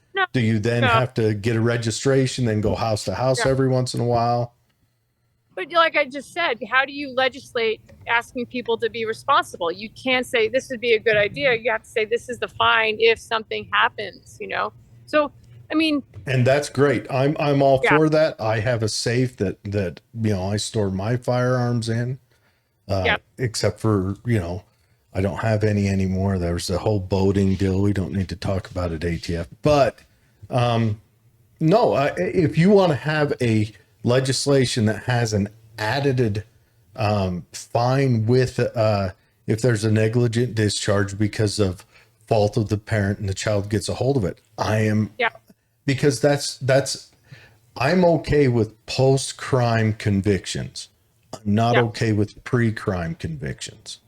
then have to get a registration, then go house to house every once in a while?
But like I just said, how do you legislate asking people to be responsible? You can't say this would be a good idea. You have to say this is the fine if something happens, So, I mean,
and that's great. I'm all for that. I have a safe that I store my firearms in. Except for, I don't have any anymore. There's a whole boating deal. We don't need to talk about it, ATF. But no, if you want to have a legislation that has an added fine with if there's a negligent discharge because of fault of the parent and the child gets a hold of it, because I'm okay with post-crime convictions. I'm not okay with pre-crime convictions.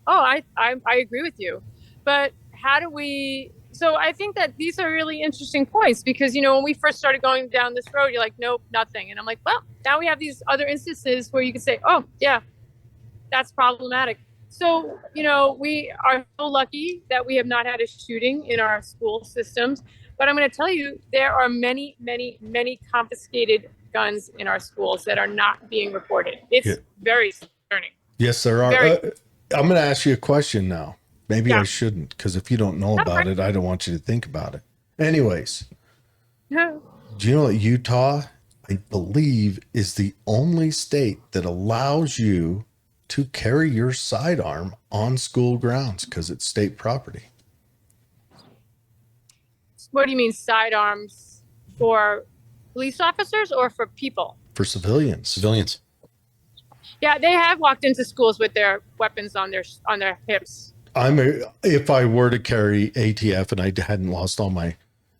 Oh, I agree with you. But how do we... So I think that these are really interesting points because, when we first started going down this road, you're like, nope, nothing. And I'm like, well, now we have these other instances where you can say, oh, yeah, that's problematic. So, we are so lucky that we have not had a shooting in our school systems. But I'm going to tell you, there are many, many, many confiscated guns in our schools that are not being reported. It's very concerning.
Yes, there are. I'm going to ask you a question now. Maybe I shouldn't, because if you don't know about it, I don't want you to think about it. Anyways, Do you know that Utah, I believe, is the only state that allows you to carry your sidearm on school grounds because it's state property
What do you mean sidearms for police officers or for people?
for civilians.
Civilians.
Yeah, they have walked into schools with their weapons on their hips.
If I were to carry ATF and I hadn't lost all my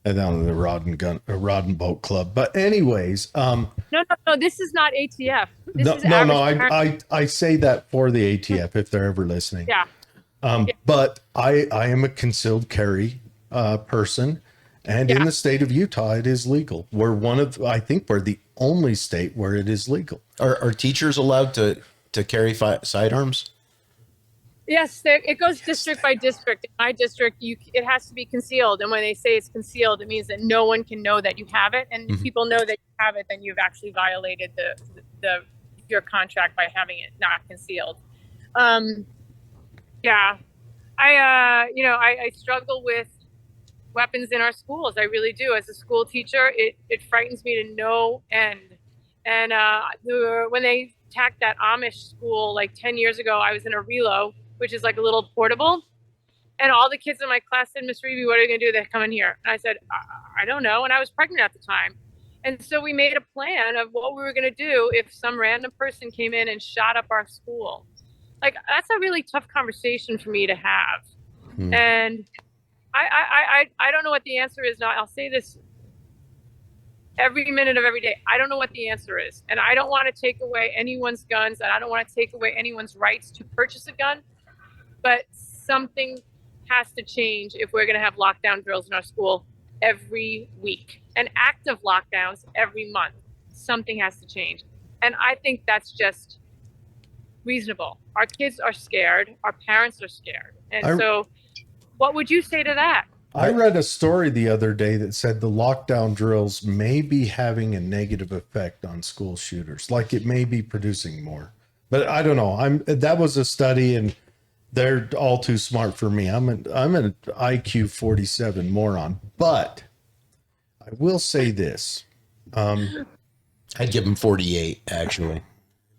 down in the rod and boat club. But anyways,
No. This is not ATF. This
no,
is
no, no.
average parent.
I say that for the ATF if they're ever listening.
Yeah.
But I am a concealed carry person, and in the state of Utah, it is legal. I think we're the only state where it is legal.
Are teachers allowed to carry sidearms?
Yes, it goes district by district. In my district, it has to be concealed, and when they say it's concealed, it means that no one can know that you have it. And if people know that you have it, then you've actually violated your contract by having it not concealed. Yeah, I struggle with weapons in our schools. I really do. As a school teacher, it frightens me to no end. And when they attacked that Amish school like 10 years ago, I was in a relo, which is like a little portable. And all the kids in my class said, Miss Riebe, what are you going to do? They're coming here. And I said, I don't know. And I was pregnant at the time. And so we made a plan of what we were going to do if some random person came in and shot up our school. Like, that's a really tough conversation for me to have. And I don't know what the answer is now. I'll say this every minute of every day. I don't know what the answer is. And I don't want to take away anyone's guns, and I don't want to take away anyone's rights to purchase a gun. But something has to change if we're going to have lockdown drills in our school every week and active lockdowns every month. Something has to change. And I think that's just reasonable. Our kids are scared. Our parents are scared. And so what would you say to that?
I read a story the other day that said the lockdown drills may be having a negative effect on school shooters. Like it may be producing more. But I don't know. That was a study, and they're all too smart for me. I'm an IQ 47 moron. But I will say this.
I'd give him 48, actually.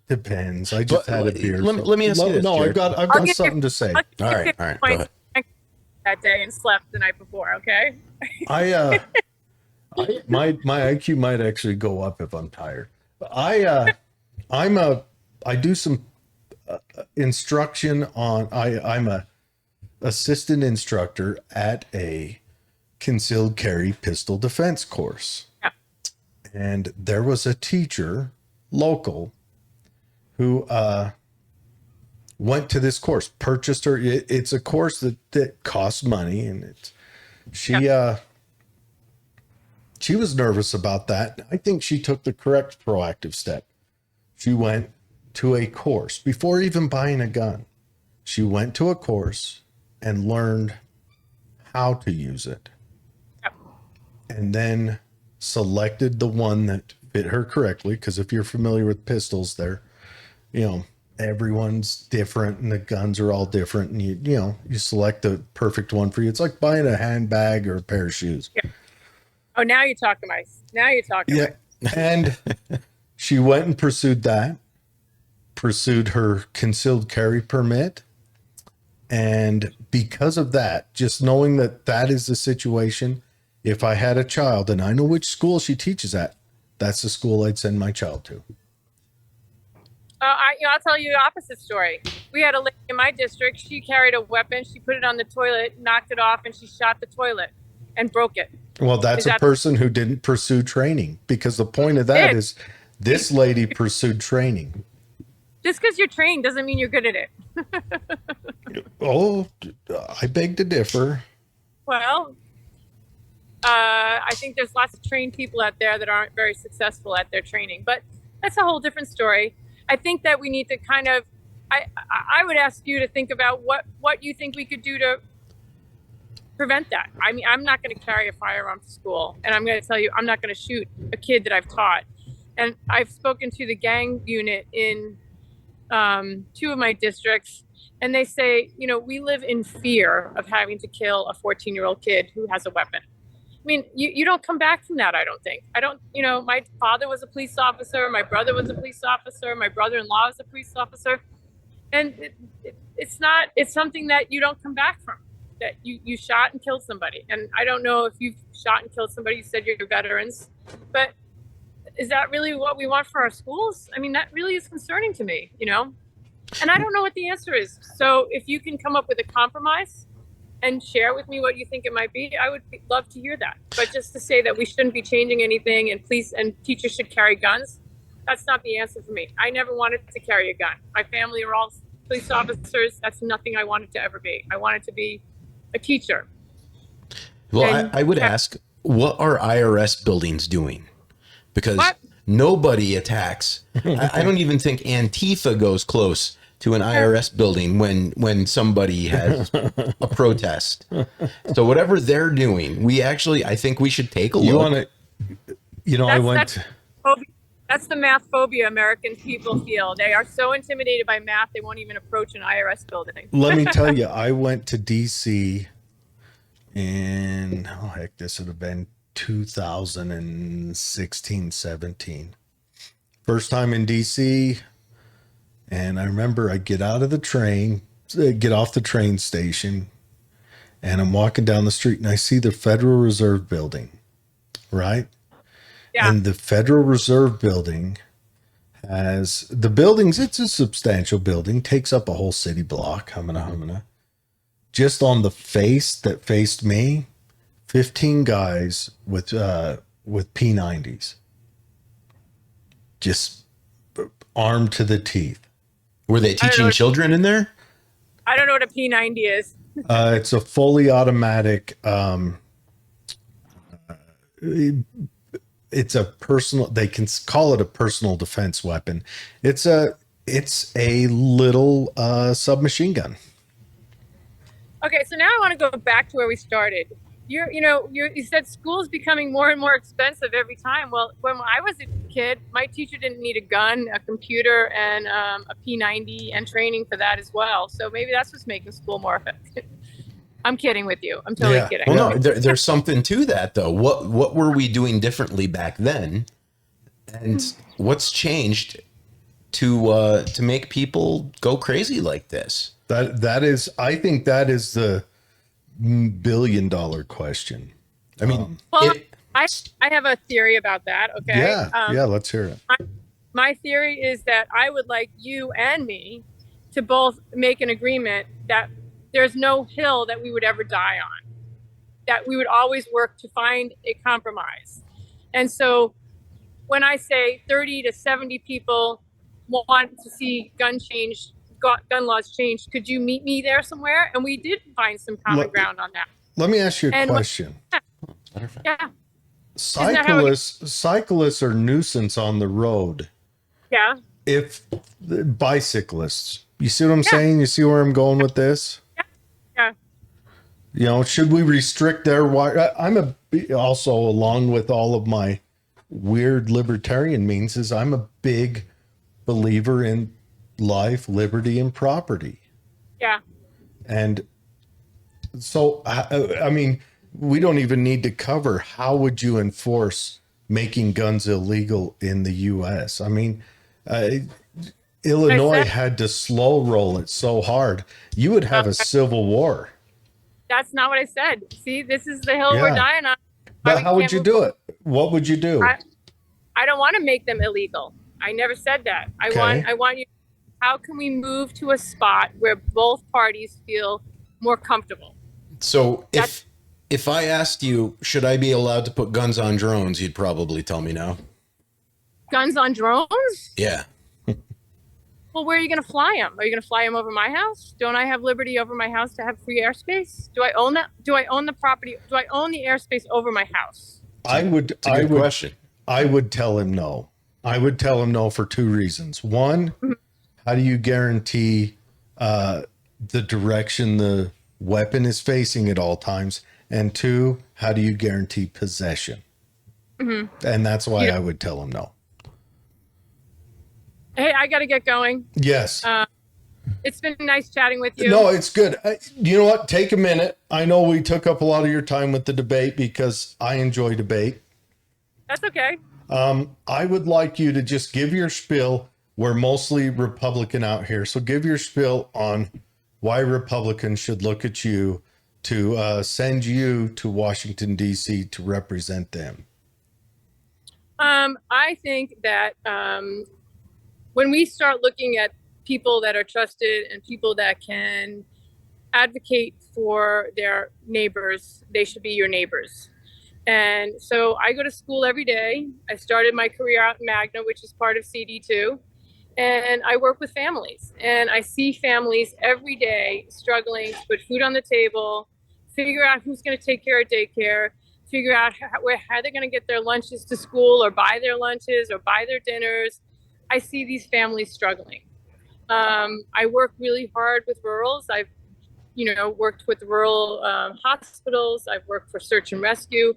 Depends. I just had a beer.
Let me ask you this,
No,
Jared.
I've got something to say.
All right. Go ahead.
That day and slept the night before. Okay.
my IQ might actually go up if I'm tired. I do some instruction on. I'm a assistant instructor at a concealed carry pistol defense course, and there was a teacher local who went to this course, purchased her. It's a course that costs money, and she was nervous about that. I think she took the correct proactive step. She went to a course before even buying a gun. She went to a course and learned how to use it, and then selected the one that fit her correctly. Because if you're familiar with pistols, everyone's different and the guns are all different, and you select the perfect one for you. It's like buying a handbag or a pair of shoes.
Yeah. Oh, now you're talking
Yeah. And she went and pursued her concealed carry permit. And because of that, just knowing that is the situation, if I had a child and I know which school she teaches at, that's the school I'd send my child to.
I'll tell you the opposite story. We had a lady in my district. She carried a weapon. She put it on the toilet, knocked it off, and she shot the toilet and broke it.
Well, that's a person who didn't pursue training, because the point of that is this lady pursued training.
Just because you're trained doesn't mean you're good at it.
Oh, I beg to differ.
Well, I think there's lots of trained people out there that aren't very successful at their training, but that's a whole different story. I think that we need to I would ask you to think about what you think we could do to prevent that. I mean, I'm not going to carry a firearm to school, and I'm going to tell you, I'm not going to shoot a kid that I've taught. And I've spoken to the gang unit in 2 of my districts, and they say, we live in fear of having to kill a 14-year-old kid who has a weapon. mean, you don't come back from that. I don't think. I don't. My father was a police officer. My brother was a police officer. My brother-in-law was a police officer, and it's not. It's something that you don't come back from. That you shot and killed somebody, and I don't know if you've shot and killed somebody. You said you're veterans, but is that really what we want for our schools? I mean, that really is concerning to me. And I don't know what the answer is. So if you can come up with a compromise and share with me what you think it might be, I would love to hear that. But just to say that we shouldn't be changing anything and police and teachers should carry guns, that's not the answer for me. I never wanted to carry a gun. My family are all police officers. That's nothing I wanted to ever be. I wanted to be a teacher.
Well, I would ask, what are IRS buildings doing? Because nobody attacks. I don't even think Antifa goes close to an IRS building when somebody has a protest. So whatever they're doing, I think we should take a look.
That's the math phobia American people feel. They are so intimidated by math, they won't even approach an IRS building.
Let me tell you, I went to DC in, this would have been 2016, 17. First time in DC. And I remember I get off the train station, and I'm walking down the street and I see the Federal Reserve building, right? Yeah. And the Federal Reserve building has the buildings. It's a substantial building, takes up a whole city block. Just on the face that faced me, 15 guys with P90s, just armed to the teeth.
Were they teaching children in there?
I don't know what a P90 is.
It's a fully automatic. It's a personal. They can call it a personal defense weapon. It's a little submachine gun.
Okay, so now I want to go back to where we started. You said school's becoming more and more expensive every time. Well, when I was a kid, my teacher didn't need a gun, a computer, and a P90 and training for that as well. So maybe that's what's making school more effective. I'm kidding with you. I'm totally kidding.
Well, no, there's something to that, though. What were we doing differently back then, and what's changed to make people go crazy like this?
That is, I think that is the $1 billion question. I mean,
I have a theory about that. Okay.
Yeah. Let's hear it.
My theory is that I would like you and me to both make an agreement that there's no hill that we would ever die on, that we would always work to find a compromise. And so when I say 30 to 70 people want to see gun laws changed, could you meet me there somewhere? And we did find some common ground on that.
Let me ask you a question.
Yeah.
Cyclists are nuisance on the road.
Yeah.
If the bicyclists, you see what I'm saying? You see where I'm going with this?
Yeah.
Should we restrict their? I'm also, along with all of my weird libertarian means, I'm a big believer in life, liberty, and property.
Yeah.
And so, I mean, we don't even need to cover how would you enforce making guns illegal in the U.S. I mean, Illinois had to slow roll it so hard. You would have a civil war.
That's not what I said. See, this is the hill we're dying on.
But how would you do it? What would you do?
I don't want to make them illegal. I never said that. I want you. How can we move to a spot where both parties feel more comfortable?
So if I asked you, should I be allowed to put guns on drones, you'd probably tell me no.
Guns on drones?
Yeah.
Well, where are you going to fly them? Are you going to fly them over my house? Don't I have liberty over my house to have free airspace? Do I own that? Do I own the property? Do I own the airspace over my house?
I would tell him no. I would tell him no for two reasons. One, how do you guarantee the direction the weapon is facing at all times? And two, how do you guarantee possession? Mm-hmm. And that's why I would tell him no.
Hey, I got to get going.
Yes.
It's been nice chatting with you.
No, it's good. You know what? Take a minute. I know we took up a lot of your time with the debate because I enjoy debate.
That's okay.
I would like you to just give your spiel. We're mostly Republican out here. So give your spiel on why Republicans should look at you to send you to Washington, D.C. to represent them.
I think that when we start looking at people that are trusted and people that can advocate for their neighbors, they should be your neighbors. And so I go to school every day. I started my career out in Magna, which is part of CD2. And I work with families. And I see families every day struggling to put food on the table, figure out who's going to take care of daycare, figure out how they're going to get their lunches to school or buy their lunches or buy their dinners. I see these families struggling. I work really hard with rurals. I've worked with rural hospitals. I've worked for search and rescue.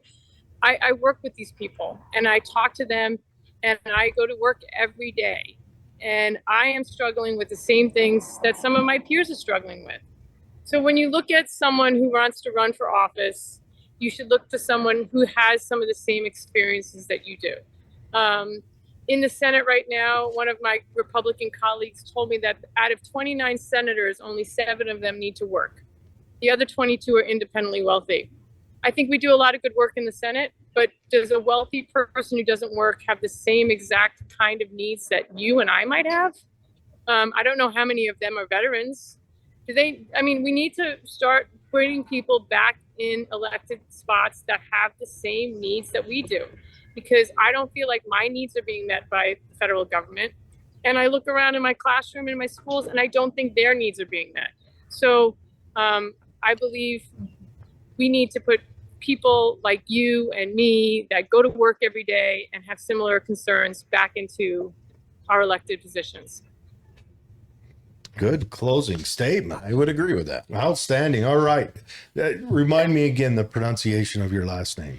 I work with these people and I talk to them and I go to work every day. And I am struggling with the same things that some of my peers are struggling with. So when you look at someone who wants to run for office, you should look to someone who has some of the same experiences that you do. In the Senate right now, one of my Republican colleagues told me that out of 29 senators, only 7 of them need to work. The other 22 are independently wealthy. I think we do a lot of good work in the Senate, but does a wealthy person who doesn't work have the same exact kind of needs that you and I might have? I don't know how many of them are veterans. We need to start putting people back in elected spots that have the same needs that we do, because I don't feel like my needs are being met by the federal government. And I look around in my classroom in my schools and I don't think their needs are being met. So I believe we need to put people like you and me that go to work every day and have similar concerns back into our elected positions.
Good closing statement.
I would agree with that.
Outstanding. All right. Remind me again the pronunciation of your last name.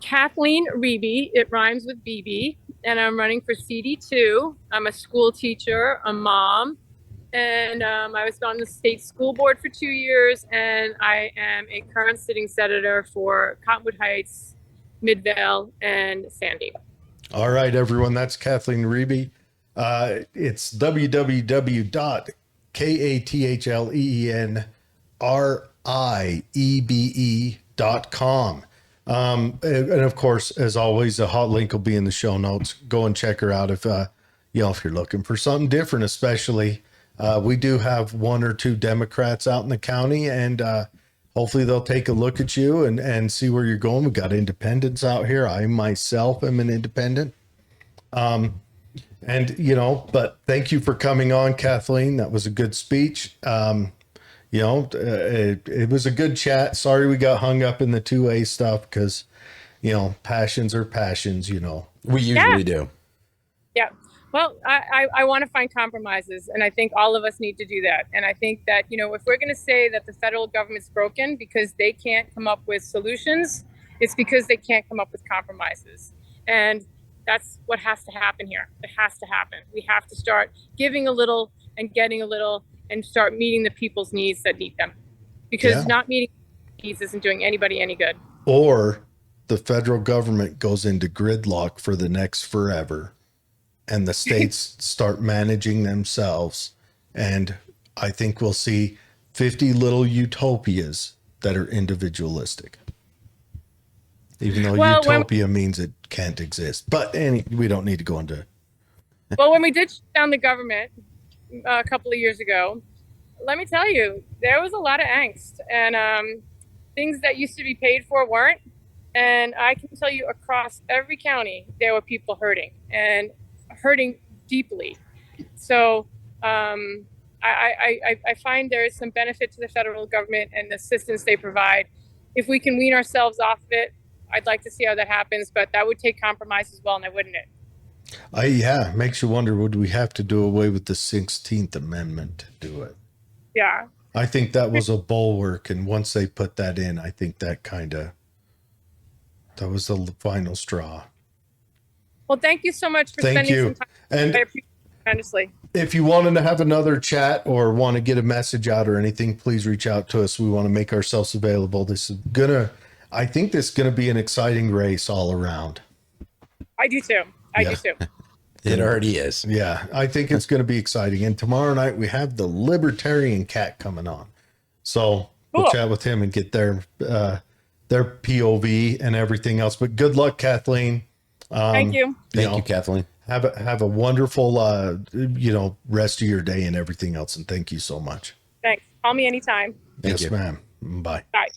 Kathleen Riebe. It rhymes with BB. And I'm running for CD2. I'm a school teacher, a mom, and I was on the state school board for 2 years, and I am a current sitting senator for Cottonwood Heights, Midvale, and Sandy.
All right, everyone. That's Kathleen Riebe. It's www.kathlenriebe.com. And of course, as always, a hot link will be in the show notes. Go and check her out if you're looking for something different, especially. We do have 1 or 2 Democrats out in the county, and hopefully they'll take a look at you and see where you're going. We got independents out here. I myself am an independent. But thank you for coming on, Kathleen. That was a good speech. It was a good chat. Sorry we got hung up in the 2A stuff because, passions are passions,
We usually do.
Yeah. Well, I want to find compromises, and I think all of us need to do that. And I think that, if we're going to say that the federal government's broken because they can't come up with solutions, it's because they can't come up with compromises. And that's what has to happen here. It has to happen. We have to start giving a little and getting a little and start meeting the people's needs that need them. Because not meeting needs isn't doing anybody any good.
Or the federal government goes into gridlock for the next forever, and the states start managing themselves. And I think we'll see 50 little utopias that are individualistic. Even though utopia means it can't exist. But we don't need to go into.
Well, when we did shut down the government a couple of years ago, let me tell you, there was a lot of angst, and things that used to be paid for weren't. And I can tell you across every county, there were people hurting and hurting deeply. So I find there is some benefit to the federal government and the assistance they provide. If we can wean ourselves off of it, I'd like to see how that happens, but that would take compromise as well, now wouldn't it?
Makes you wonder, would we have to do away with the 16th Amendment to do it?
Yeah.
I think that was a bulwark, and once they put that in, I think that was the final straw.
Well, thank you so much for spending some time.
And
tremendously.
If you wanted to have another chat or want to get a message out or anything, please reach out to us. We want to make ourselves available. I think this is gonna be an exciting race all around.
I do too. I do too.
It already is.
Yeah, I think it's going to be exciting. And tomorrow night we have the Libertarian Cat coming on, so we'll
Cool.
chat with him and get their POV and everything else. But good luck, Kathleen.
Thank you.
Thank you, Kathleen.
Have a wonderful rest of your day and everything else. And thank you so much.
Thanks. Call me anytime.
Thank
Yes,
you.
ma'am. Bye.
Bye.